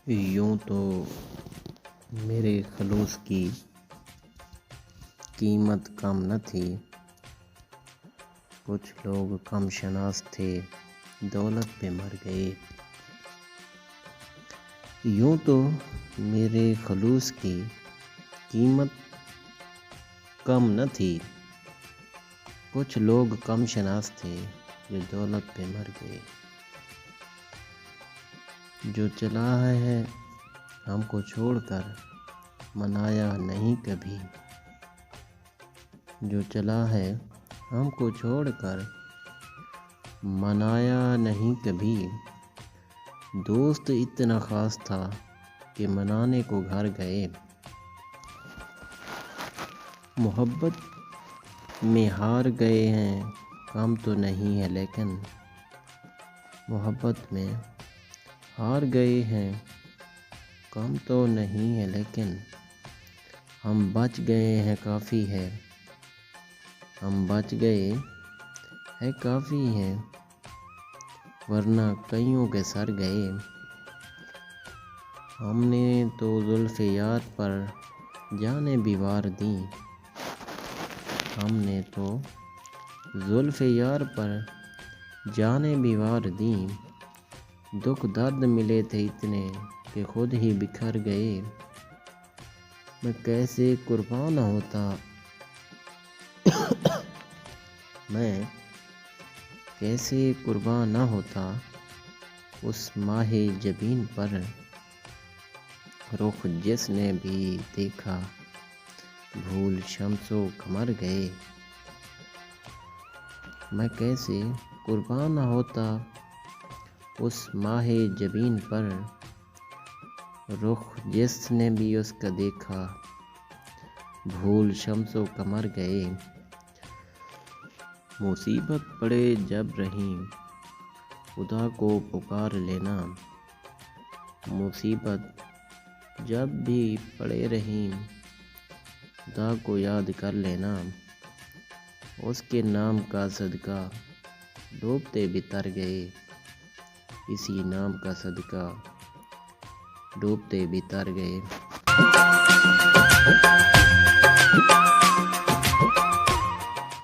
यूं तो मेरे खलूस की कीमत कम न थी। कुछ लोग कम शनास थे, दौलत पे मर गए। यूं तो मेरे खलूस की कीमत कम न थी। कुछ लोग कम शनास थे, जो दौलत पे मर गए। जो चला है हमको छोड़कर, मनाया नहीं कभी। जो चला है हमको छोड़कर, मनाया नहीं कभी। दोस्त इतना खास था कि मनाने को घर गए। मोहब्बत में हार गए हैं, कम तो नहीं है लेकिन। मोहब्बत में हार गए हैं, कम तो नहीं है लेकिन। हम बच गए हैं काफ़ी है। हम बच गए है काफ़ी है, वरना कईयों के सर गए। हमने तो जुल्फ़े यार पर जाने भी वार दी। हमने तो जुल्फ़े यार पर जाने भी वार दी। दुख दर्द मिले थे इतने कि खुद ही बिखर गए। मैं कैसे कुर्बान होता मैं कैसे कुर्बान न होता उस माहे जबीन पर। रुख जिसने भी देखा, भूल शम्सो कमर गए। मैं कैसे कुर्बान न होता उस माहे जबीन पर। रुख जिसने भी उसका देखा, भूल शम्सो कमर गए। मुसीबत पड़े जब रहीम, खुदा को पुकार लेना। मुसीबत जब भी पड़े रहीम, खुदा को याद कर लेना। उसके नाम का सदका डूबते भी तर गए। इसी नाम का सदका डूबते भी तर गए।